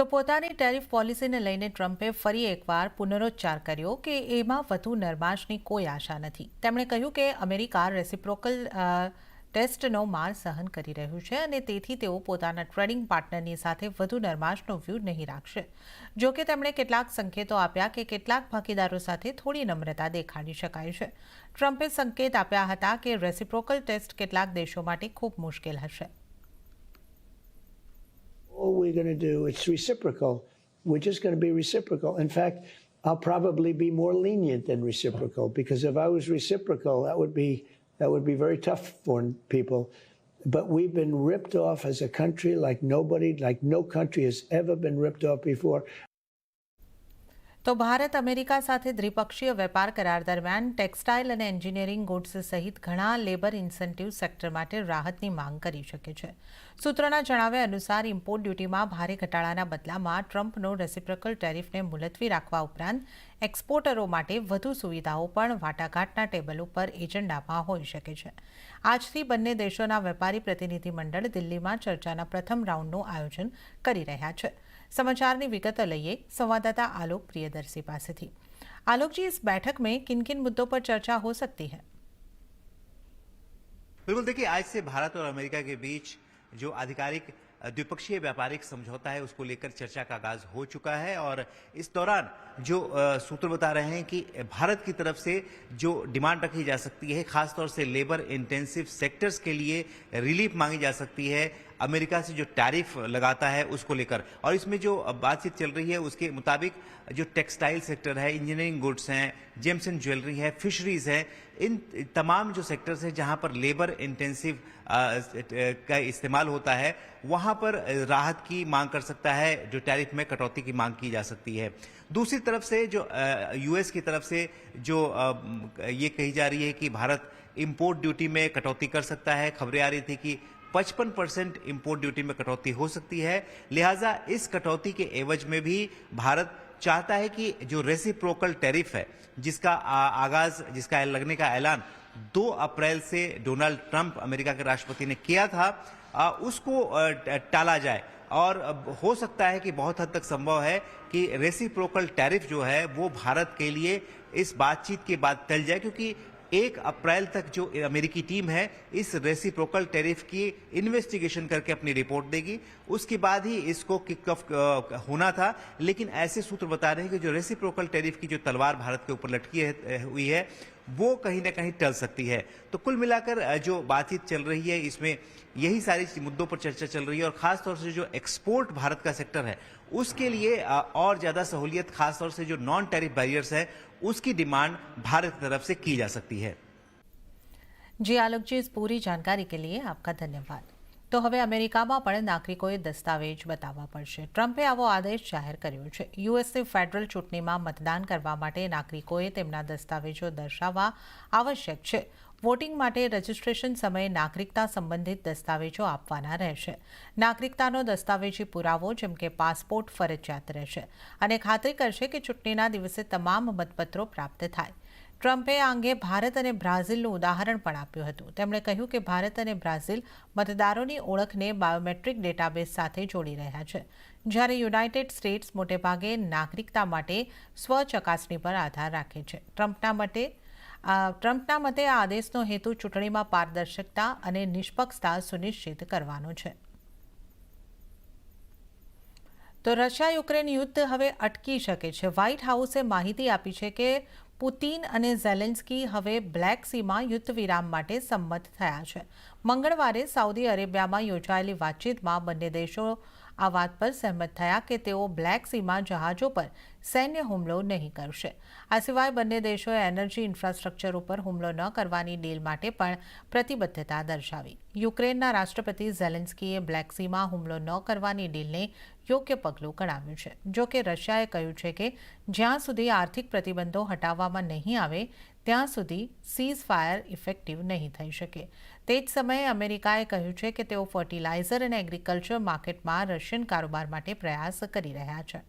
તો પોતાની ટેરિફ પોલિસીને લઈને ટ્રમ્પે ફરી એકવાર પુનરોચ્ચાર કર્યો કે એમાં વધુ નરમાશની કોઈ આશા નથી. તેમણે કહ્યું કે અમેરિકા રેસિપ્રોકલ ટેસ્ટનો માર સહન કરી રહ્યું છે અને તેથી તેઓ પોતાના ટ્રેડિંગ પાર્ટનરની સાથે વધુ નરમાશનો વ્યૂહ નહીં રાખશે. જો કે તેમણે કેટલાક સંકેતો આપ્યા કે કેટલાક ભાગીદારો સાથે થોડી નમ્રતા દેખાડી શકાય છે. ટ્રમ્પે સંકેત આપ્યા હતા કે રેસિપ્રોકલ ટેસ્ટ કેટલાક દેશો માટે ખૂબ મુશ્કેલ હશે. All we're going to do, it's reciprocal. We're just going to be reciprocal. In fact, I'll probably be more lenient than reciprocal, because if I was reciprocal, that would be very tough for people. But we've been ripped off as a country like no country has ever been ripped off before. તો Bharat America સાથે દ્વિપક્ષીય વેપાર કરાર દરમિયાન textile અને engineering goods સહિત ઘણા labour incentive sector માટે રાહતની માંગ કરી શકે છે. સૂત્રોના જણાવ્યા અનુસાર ઇમ્પોર્ટ ડ્યુટીમાં ભારે ઘટાડાના બદલામાં ટ્રમ્પનો રેસિપ્રોકલ ટેરિફને મુલતવી રાખવા ઉપરાંત એક્સપોર્ટરો માટે વધુ સુવિધાઓ પણ વાટાઘાટના ટેબલ ઉપર એજન્ડામાં હોઈ શકે છે. આજથી બંને દેશોના વેપારી પ્રતિનિધિમંડળ દિલ્હીમાં ચર્ચાના પ્રથમ રાઉન્ડનું આયોજન કરી રહ્યા છે. समाचार की विगत लईए संवाददाता आलोक प्रियदर्शी पास थी. आलोक जी, इस बैठक में किन किन मुद्दों पर चर्चा हो सकती है? बिल्कुल, देखिए, आज से भारत और अमेरिका के बीच जो आधिकारिक द्विपक्षीय व्यापारिक समझौता है उसको लेकर चर्चा का आगाज हो चुका है और इस दौरान जो सूत्र बता रहे हैं कि भारत की तरफ से जो डिमांड रखी जा सकती है, खासतौर से लेबर इंटेंसिव सेक्टर्स के लिए रिलीफ मांगी जा सकती है अमेरिका से जो टैरिफ लगाता है उसको लेकर। और इसमें जो बातचीत चल रही है उसके मुताबिक जो टेक्सटाइल सेक्टर है, इंजीनियरिंग गुड्स हैं, जेम्स एंड ज्वेलरी है, फिशरीज है, इन तमाम जो सेक्टर्स हैं जहां पर लेबर इंटेंसिव का इस्तेमाल होता है वहां पर राहत की मांग कर सकता है, जो टैरिफ में कटौती की मांग की जा सकती है। दूसरी तरफ से जो यूएस की तरफ से जो ये कही जा रही है कि भारत इंपोर्ट ड्यूटी में कटौती कर सकता है। खबरें आ रही थी कि 55% इंपोर्ट ड्यूटी में कटौती हो सकती है। लिहाजा इस कटौती के एवज में भी भारत चाहता है कि जो रेसिप्रोकल टैरिफ है जिसका लगने का ऐलान 2 अप्रैल से डोनाल्ड ट्रंप अमेरिका के राष्ट्रपति ने किया था, उसको टाला जाए। और हो सकता है कि बहुत हद तक संभव है कि रेसिप्रोकल टैरिफ जो है वो भारत के लिए इस बातचीत के बाद टल जाए, क्योंकि 1 अप्रैल तक जो अमेरिकी टीम है इस रेसिप्रोकल टैरिफ की इन्वेस्टिगेशन करके अपनी रिपोर्ट देगी, उसके बाद ही इसको किक ऑफ होना था। लेकिन ऐसे सूत्र बता रहे हैं कि जो रेसिप्रोकल टैरिफ की जो तलवार भारत के ऊपर लटकी हुई है वो कहीं ना कहीं टल सकती है। तो कुल मिलाकर जो बातचीत चल रही है इसमें यही सारी मुद्दों पर चर्चा चल रही है और खासतौर से जो एक्सपोर्ट भारत का सेक्टर है उसके लिए और ज्यादा सहूलियत, खासतौर से जो नॉन टैरिफ बैरियर्स है उसकी डिमांड भारत की तरफ से की जा सकती है। जी आलोक जी, इस पूरी जानकारी के लिए आपका धन्यवाद. તો હવે અમેરિકામાં પણ નાગરિકોએ દસ્તાવેજ બતાવવા પડશે. ટ્રમ્પે આવો આદેશ જાહેર કર્યો છે. યુએસની ફેડરલ ચૂંટણીમાં મતદાન કરવા માટે નાગરિકોએ તેમના દસ્તાવેજો દર્શાવવા આવશ્યક છે. વોટિંગ માટે રજિસ્ટ્રેશન સમયે નાગરિકતા સંબંધિત દસ્તાવેજો આપવાના રહેશે. નાગરિકતાનો દસ્તાવેજી પુરાવો જેમ કે પાસપોર્ટ ફરજિયાત રહેશે અને ખાતરી કરશે કે ચૂંટણીના દિવસે તમામ મતપત્રો પ્રાપ્ત થાય. ટ્રમ્પે આ અંગે ભારત અને બ્રાઝિલનું ઉદાહરણ પણ આપ્યું હતું. તેમણે કહ્યું કે ભારત અને બ્રાઝિલ મતદારોની ઓળખને બાયોમેટ્રિક ડેટાબેઝ સાથે જોડી રહ્યા છે, જ્યારે યુનાઇટેડ સ્ટેટ્સ મોટેભાગે નાગરિકતા માટે સ્વચકાસણી પર આધાર રાખે છે. ટ્રમ્પના મતે આ આદેશનો હેતુ ચૂંટણીમાં પારદર્શકતા અને નિષ્પક્ષતા સુનિશ્ચિત કરવાનો છે. તો રશિયા યુક્રેન યુદ્ધ હવે અટકી શકે છે. વ્હાઇટ હાઉસે માહિતી આપી છે કે પુતિન અને ઝેલેન્સ્કી હવે બ્લેક સીમાં યુદ્ધ વિરામ માટે સંમત થયા છે. મંગળવારે સાઉદી અરેબિયામાં યોજાયેલી વાતચીતમાં બંને દેશો આ વાત પર સહેમત થયા કે તેઓ બ્લેક સીમાં જહાજો પર સૈન્ય હુમલો નહીં કરશે. આ સિવાય બંને દેશોએ એનર્જી ઇન્ફ્રાસ્ટ્રક્ચર ઉપર હુમલો ન કરવાની ડીલ માટે પણ પ્રતિબદ્ધતા દર્શાવી. યુક્રેનના રાષ્ટ્રપતિ ઝેલેન્સ્કીએ બ્લેક સીમાં હુમલો ન કરવાની ડીલને યોગ્ય પગલું ગણાવ્યું છે. જો કે રશિયાએ કહ્યું છે કે જ્યાં સુધી આર્થિક પ્રતિબંધો હટાવવામાં નહીં આવે ત્યાં સુધી સીઝ ફાયર ઇફેક્ટિવ નહીં થઈ શકે. તે જ સમયે અમેરિકાએ કહ્યું છે કે તેઓ ફર્ટિલાઇઝર અને એગ્રીકલ્ચર માર્કેટમાં રશિયન કારોબાર માટે પ્રયાસ કરી રહ્યા છે.